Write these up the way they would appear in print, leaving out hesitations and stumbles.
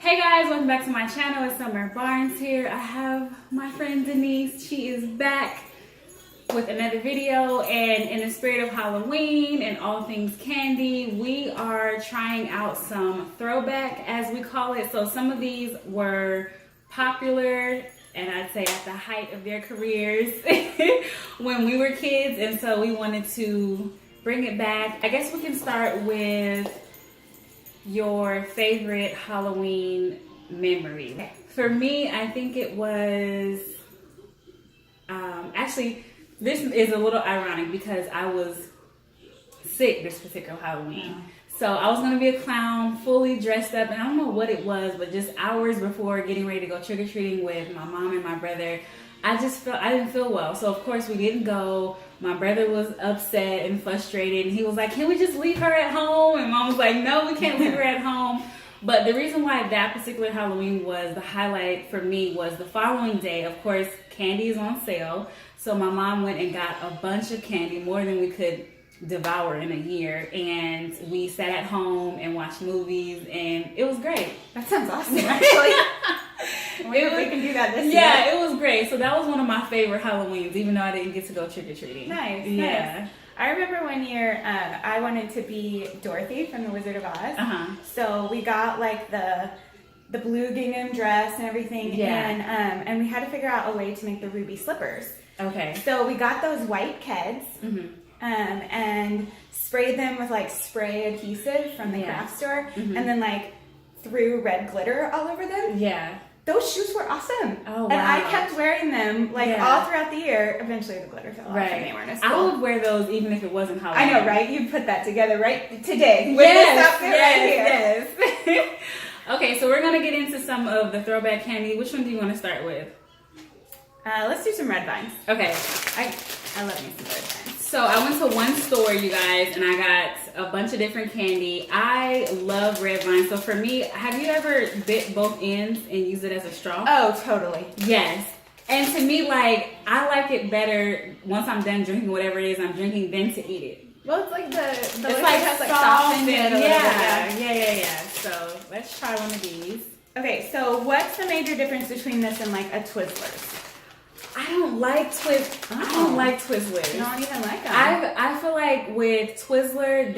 Hey guys, welcome back to my channel. It's Summer Barnes here. I have my friend Denise. She is back with another video, and in the spirit of Halloween and all things candy, we are trying out some throwback, as we call it. So some of these were popular, and I'd say at the height of their careers when we were kids, and so we wanted to bring it back. I guess we can start with your favorite Halloween memory. For me, I think it was, actually, this is a little ironic because I was sick this particular Halloween. So I was gonna be a clown, fully dressed up, and I don't know what it was, but just hours before getting ready to go trick-or-treating with my mom and my brother, I didn't feel well. So of course we didn't go. My brother was upset and frustrated, and he was like, can we just leave her at home? And mom was like, no, we can't leave her at home. But the reason why that particular Halloween was the highlight for me was the following day. Of course, candy is on sale. So my mom went and got a bunch of candy, more than we could devour in a year. And we sat at home and watched movies, and it was great. That sounds awesome, actually. We can do that this year. Yeah, it was great. So that was one of my favorite Halloweens, even though I didn't get to go trick-or-treating. Nice. Yeah. I remember one year I wanted to be Dorothy from The Wizard of Oz. So we got like the blue gingham dress and everything. Yeah. And we had to figure out a way to make the ruby slippers. Okay. So we got those white Keds and sprayed them with like spray adhesive from the craft store, and then like threw red glitter all over them. Yeah. Those shoes were awesome. Oh, wow. And I kept wearing them like all throughout the year. Eventually the glitter fell off and they weren't as cool. I would wear those even if it wasn't Halloween. I know, right? You put that together right today. With this outfit right here. Yes. Okay, so we're going to get into some of the throwback candy. Which one do you want to start with? Let's do some red vines. Okay. I love me some red vines. So I went to one store, you guys, and I got a bunch of different candy. I love red vines. So for me, have you ever bit both ends and used it as a straw? Oh, totally. Yes. And to me, like, I like it better once I'm done drinking whatever it is I'm drinking than to eat it. Well, it's like the it's liquid like has like soft softened and it a little bit. yeah. So let's try one of these. Okay, so what's the major difference between this and like a Twizzlers? I don't like Twizzlers. I don't like Twizzlers. You don't even like them. I feel like with Twizzler,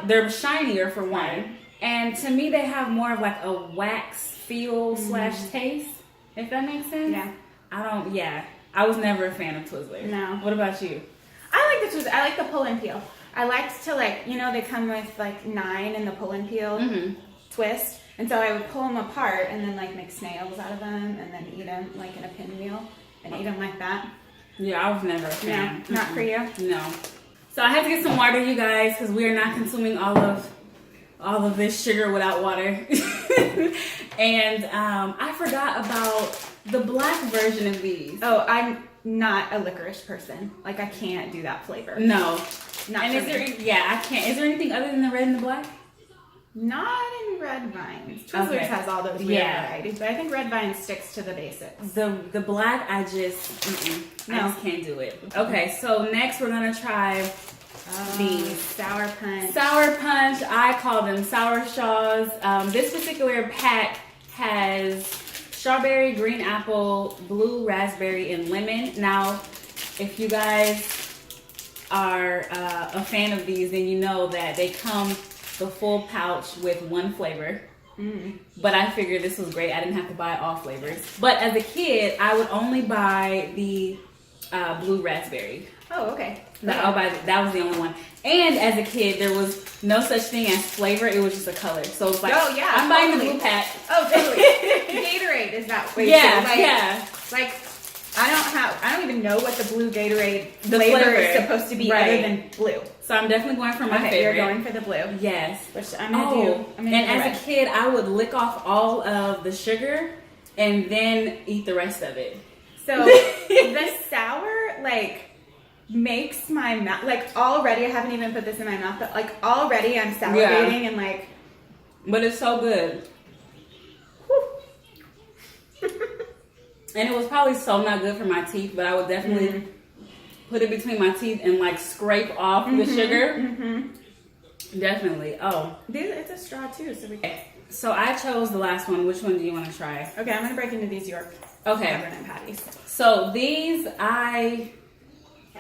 they're shinier for one, and to me they have more of like a wax feel / taste. If that makes sense. Yeah. I was never a fan of Twizzlers. No. What about you? I like the Twizzlers. I like the pull and peel. I liked to like, you know, they come with like 9 in the pull and peel twist. And so I would pull them apart and then like make snails out of them and then eat them like in a pinwheel and eat them like that. Yeah, I was never a fan. No, not for you? No. So I had to get some water, you guys, because we are not consuming all of this sugar without water. And I forgot about the black version of these. Oh, I'm not a licorice person. Like I can't do that flavor. No. Not and I can't. Is there anything other than the red and the black? Not in red vines. Twizzlers has all those weird varieties, but I think red vines sticks to the basics. The black, I just can't do it. Okay, so next we're gonna try these Sour Punch. Sour Punch. I call them Sour Straws. This particular pack has strawberry, green apple, blue raspberry, and lemon. Now, if you guys are a fan of these, then you know that they come the full pouch with one flavor. But I figured this was great. I didn't have to buy all flavors. But as a kid, I would only buy the blue raspberry. Oh, okay. That was the only one. And as a kid, there was no such thing as flavor. It was just a color. So it's like, I'm buying the blue pack. Oh, totally. Gatorade is that way too. Yeah. Like, I don't even know what the blue Gatorade flavor is supposed to be other than blue. So I'm definitely going for my favorite. You're going for the blue. Yes. Which I'm going to do. And as a kid, I would lick off all of the sugar and then eat the rest of it. So the sour, like, makes my mouth, like, already, I haven't even put this in my mouth, but, like, already I'm salivating and, like. But it's so good. And it was probably so not good for my teeth, but I would definitely put it between my teeth and like scrape off the sugar. Definitely. Oh, It's a straw too, so we can. so I chose the last one. Which one do you want to try? Okay, I'm gonna break into these York Okay. peppermint patties. So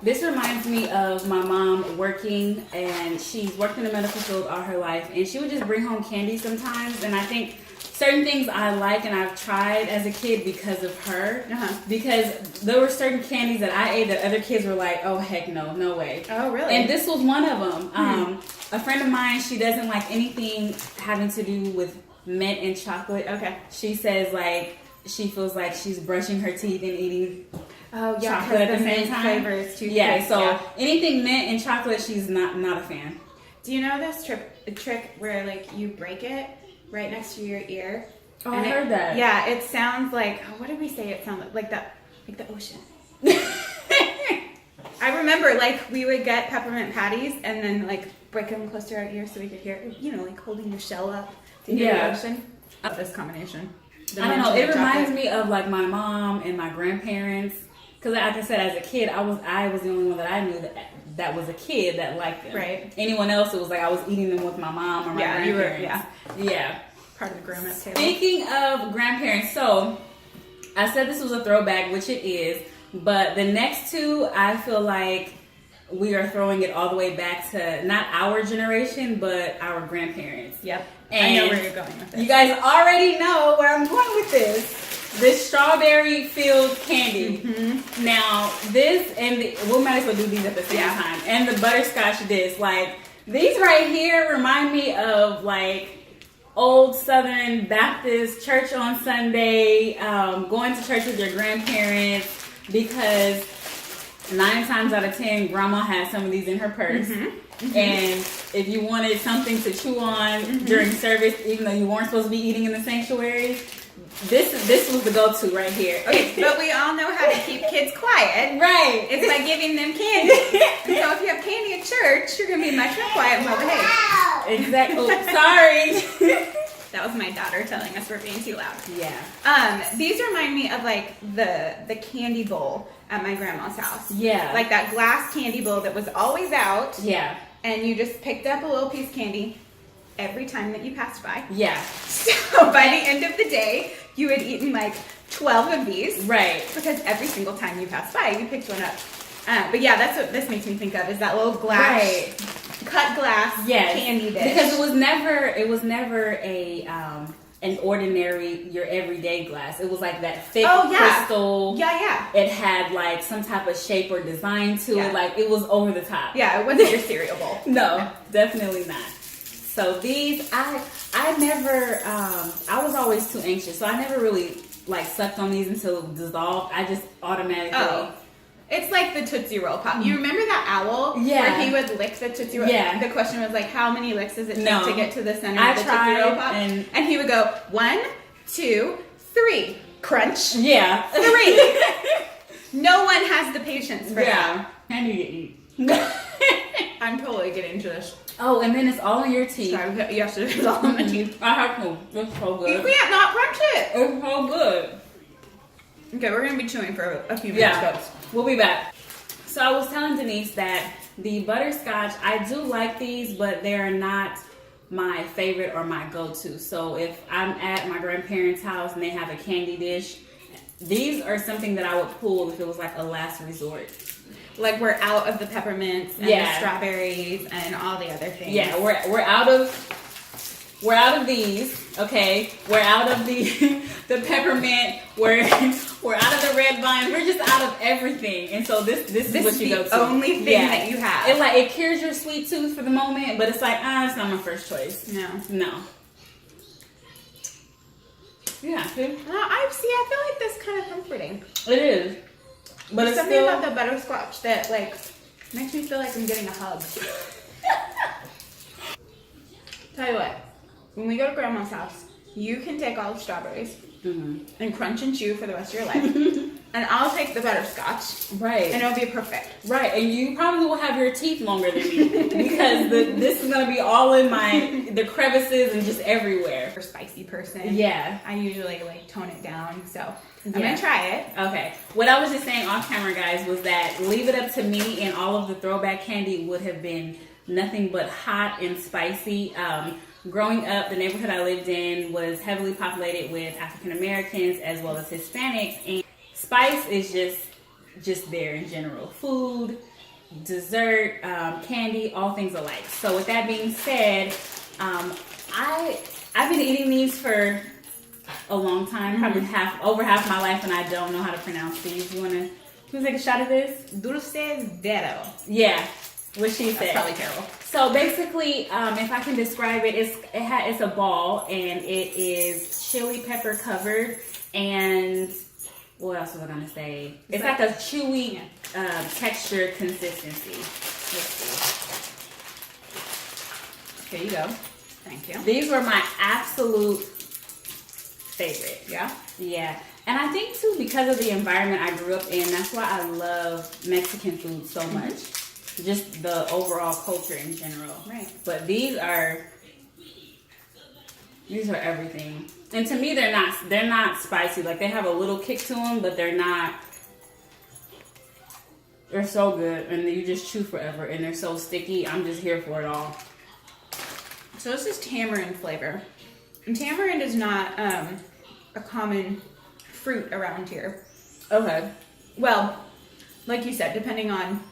this reminds me of my mom working, and she's worked in the medical field all her life, and she would just bring home candy sometimes, and I think certain things I like and I've tried as a kid because of her, because there were certain candies that I ate that other kids were like, oh heck no way. Oh really? And this was one of them. A friend of mine, she doesn't like anything having to do with mint and chocolate. Okay. She says like she feels like she's brushing her teeth and eating because chocolate at the same time. flavor is toothpaste. Yeah, so anything mint and chocolate, she's not a fan. Do you know this trick where like you break it right next to your ear? Oh, I heard that. Yeah, it sounds like, what did we say it sounded like? Like the ocean. I remember like we would get peppermint patties and then like break them close to our ears so we could hear, like holding your shell up to hear the ocean. This combination. I don't know. It reminds me of like my mom and my grandparents. Because like I said, as a kid, I was the only one that I knew that was a kid that liked them. Right. Anyone else, it was like I was eating them with my mom or my grandparents. Yeah. Part of the grown-up table. Speaking of grandparents, so I said this was a throwback, which it is. But the next two, I feel like we are throwing it all the way back to not our generation, but our grandparents. Yep. And I know where you're going with this. You guys already know where I'm going with this. This strawberry filled candy. Mm-hmm. Now, this and we might as well do these at the same time. And the butterscotch disc. Like, these right here remind me of like old Southern Baptist church on Sunday, going to church with your grandparents, because 9 times out of 10, grandma had some of these in her purse. Mm-hmm. Mm-hmm. And if you wanted something to chew on during service, even though you weren't supposed to be eating in the sanctuary, this was the go-to right here. Okay, but we all know how to keep kids quiet. Right. It's by giving them candy. And so if you have candy at church, you're going to be much more quiet and well behaved. Exactly. Oh, sorry. That was my daughter telling us we're being too loud. Yeah. These remind me of like the candy bowl at my grandma's house. Yeah. Like that glass candy bowl that was always out. Yeah. And you just picked up a little piece of candy every time that you passed by. Yeah. So by the end of the day, you had eaten like 12 of these. Right. Because every single time you passed by, you picked one up. But yeah, that's what this makes me think of, is that little glass, cut glass candy dish. Because it was never a an ordinary, your everyday glass. It was like that thick crystal. Yeah. It had like some type of shape or design to it. Like it was over the top. Yeah, it wasn't your cereal bowl. No, definitely not. So these, I never, I was always too anxious. So I never really like sucked on these until it dissolved. I just automatically. Oh. It's like the Tootsie Roll Pop. You remember that owl? Yeah. Where he would lick the Tootsie Roll? Yeah. The question was like, how many licks does it take to get to the center of the tried, Tootsie Roll Pop? And he would go, 1, 2, 3. Crunch. Yeah. 3. No one has the patience for that. I need to eat. I'm totally getting to this. Oh, and then it's all in your teeth. Sorry, yes, it is all in my teeth. I have to. It's so good. You can't not crunch it. It's so good. Okay, we're going to be chewing for a few minutes, folks. We'll be back. So I was telling Denise that the butterscotch, I do like these, but they're not my favorite or my go-to. So if I'm at my grandparents' house and they have a candy dish, these are something that I would pull if it was like a last resort. Like we're out of the peppermints and the strawberries and all the other things. Yeah, we're out of these, okay? We're out of the peppermint. We're out of the red vine. We're just out of everything. And so this is what you go to. The only thing that you have. It cures your sweet tooth for the moment, but it's like, it's not my first choice. No. Yeah. See? I feel like this kind of comforting. It is. But there's something about the butterscotch that like makes me feel like I'm getting a hug. Tell you what, when we go to grandma's house, you can take all the strawberries and crunch and chew for the rest of your life. And I'll take the butterscotch. Right. And it'll be perfect. Right. And you probably will have your teeth longer than me because this is going to be all in the crevices and just everywhere. For a spicy person. Yeah. I usually like tone it down. So I'm going to try it. Okay. What I was just saying off camera, guys, was that leave it up to me and all of the throwback candy would have been nothing but hot and spicy. Growing up, the neighborhood I lived in was heavily populated with African Americans as well as Hispanics, and spice is just there in general. Food, dessert, candy, all things alike. So with that being said, I've been eating these for a long time, probably over half my life, and I don't know how to pronounce these. You wanna take a shot of this? Dulces Vero. Yeah, what she said. That's probably terrible. So basically, if I can describe it, it's a ball, and it is chili pepper covered, and what else was I gonna say? It's like a chewy texture consistency. Let's see. Here you go. Thank you. These were my absolute favorite. Yeah? Yeah. And I think too, because of the environment I grew up in, that's why I love Mexican food so much. Just the overall culture in general. Right. But these are everything. And to me, they're not spicy. Like, they have a little kick to them, but they're so good, and you just chew forever, and they're so sticky. I'm just here for it all. So this is tamarind flavor. And tamarind is not a common fruit around here. Okay. Well, like you said, depending on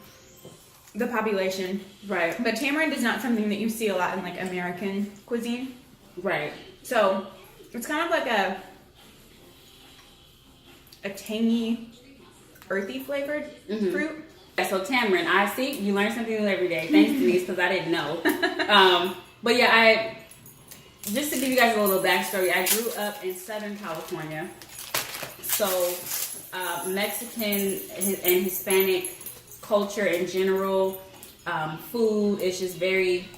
the population. Right. But tamarind is not something that you see a lot in like American cuisine. Right. So it's kind of like a tangy, earthy flavored fruit. Yeah, so tamarind, I see you learn something new every day. Thanks, Denise, because I didn't know. But yeah, just to give you guys a little backstory, I grew up in Southern California. So Mexican and Hispanic culture in general, food is just very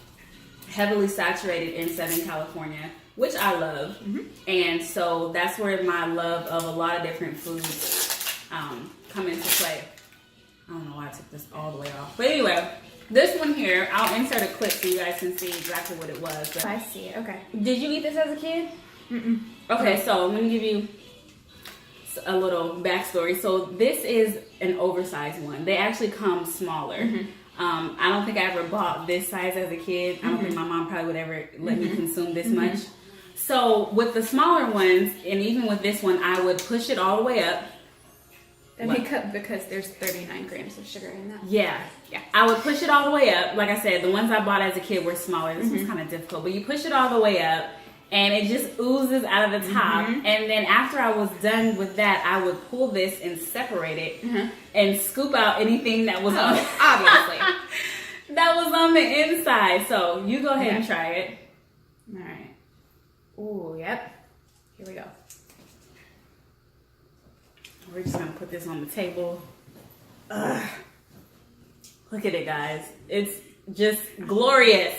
heavily saturated in Southern California, which I love. And so that's where my love of a lot of different foods come into play. I don't know why I took this all the way off. But anyway, this one here, I'll insert a clip so you guys can see exactly what it was. But I see. Okay. did you eat this as a kid? Okay, so let me give you a little backstory. So this is an oversized one. They actually come smaller. I don't think I ever bought this size as a kid. I don't think my mom probably would ever let me consume this much. So with the smaller ones, and even with this one, I would push it all the way up. Because there's 39 grams of sugar in that. Yeah. I would push it all the way up. Like I said, the ones I bought as a kid were smaller. This one's kind of difficult, but you push it all the way up, and it just oozes out of the top. And then after I was done with that, I would pull this and separate it and scoop out anything that was on it. Obviously. That was on the inside. So you go ahead and try it. All right. Ooh, yep. Here we go. We're just going to put this on the table. Ugh. Look at it, guys. It's just glorious.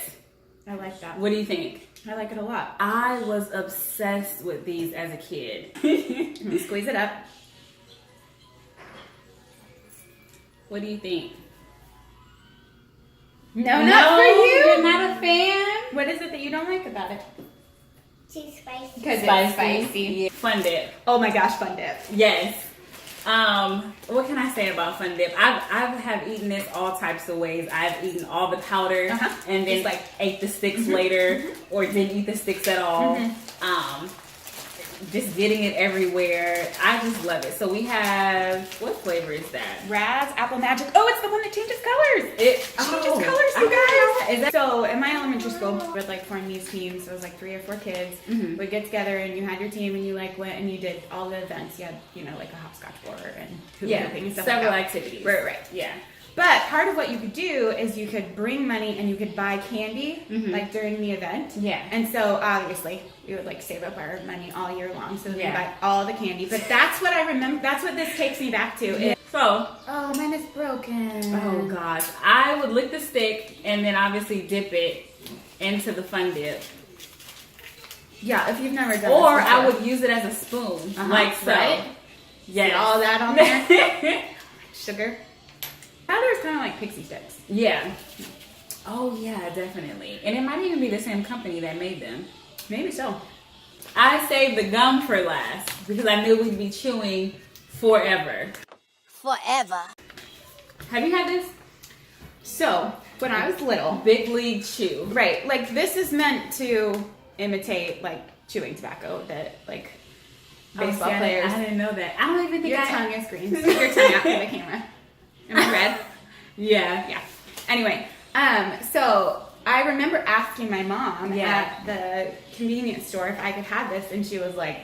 I like that. What do you think? I like it a lot. I was obsessed with these as a kid. Let me squeeze it up. What do you think? No, not for you. You're not a fan? What is it that you don't like about it? Too spicy. Because it's spicy. Yeah. Fun dip. Oh my gosh, fun dip. Yes. What can I say about fun dip? I have eaten this all types of ways. I've eaten all the powder and then Just ate the sticks later, or didn't eat the sticks at all. Just getting it everywhere. I just love it. So we have, what flavor is that? Raz Apple Magic. Oh, it's the one that changes colors. It Changes colors, you guys. Is that, so in my elementary school, with like forming these teams, so it was like 3 or 4 kids. We'd get together and you had your team and you like went and you did all the events. You had, like a hopscotch board and hoop and stuff several like that. activities. Right. Yeah. But part of what you could do is you could bring money and you could buy candy like during the event. Yeah. And so obviously we would like save up our money all year long so we Yeah. buy all the candy. But that's what I remember. That's what this takes me back to. So, Oh, mine is broken. oh gosh, I would lick the stick and then obviously dip it into the fun dip. Yeah, if you've never done Or this I before. would use it as a spoon, like so. Right? Yes. Get all that on there. Sugar. Powder is kind of like pixie sticks. Yeah. Oh yeah, definitely. And it might even be the same company that made them. Maybe so. I saved the gum for last because I knew we'd be chewing forever. Forever. Have you had this? So when I was little, Big League Chew. right, like this is meant to imitate like chewing tobacco that like baseball players. I didn't know that. I don't even think Your I. tongue is green. Stick your tongue out for the camera. Am I red? Yeah. Yeah. Anyway, so I remember asking my mom at the convenience store if I could have this, and she was like,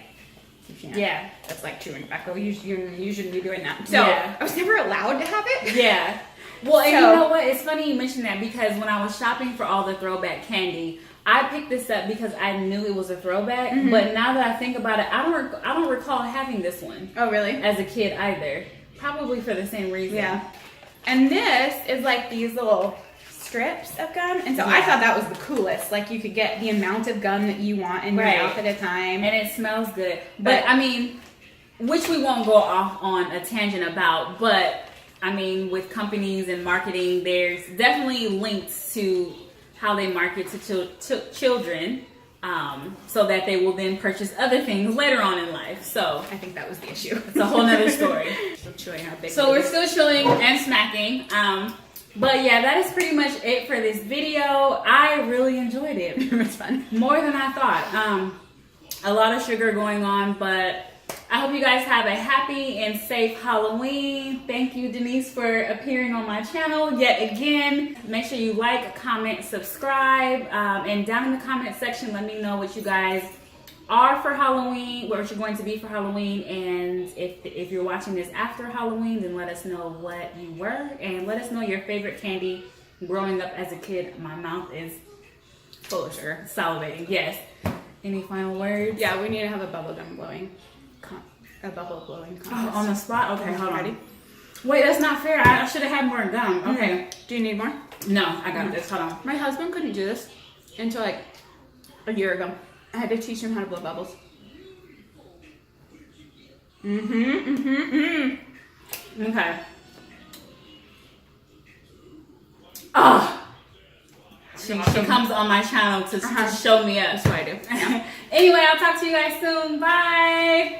"You can't. Yeah. That's like chewing tobacco. You shouldn't be doing that." So Yeah. I was never allowed to have it. Yeah. Well, and So- you know what? It's funny you mentioned that because when I was shopping for all the throwback candy, I picked this up because I knew it was a throwback. Mm-hmm. But now that I think about it, I don't recall having this one Oh, really? as a kid either. Probably for the same reason. Yeah. And this is like these little strips of gum, and so I Yeah. thought that was the coolest. Like you could get the amount of gum that you want in your Right. mouth at a time. And it smells good. But I mean, which we won't go off on a tangent about, but I mean, with companies and marketing, there's definitely links to how they market to children, so that they will then purchase other things later on in life. So I think that was the issue. it's a whole nother story. Still chewing our big. So we're still chilling and smacking. But yeah, that is pretty much it for this video. I really enjoyed it. It was fun. More than I thought. A lot of sugar going on, but I hope you guys have a happy and safe Halloween. Thank you, Denise, for appearing on my channel yet again. Make sure you like, comment, subscribe, and down in the comment section, let me know what you guys are for Halloween, what you're going to be for Halloween, and if you're watching this after Halloween, then let us know what you were, and let us know your favorite candy growing up as a kid. My mouth is Full of sugar. salivating. Yes. Any final words? Yeah, we need to have a bubblegum blowing. A bubble blowing contest. Oh, on the spot? Okay, hold Ready? on. Wait, that's not fair. I should have had more gum. Okay. Do you need more? No, I got this. Hold on. My husband couldn't do this until like a year ago. I had to teach him how to blow bubbles. Okay. Oh. She comes on my channel to show me up. That's what I do. Anyway, I'll talk to you guys soon. Bye.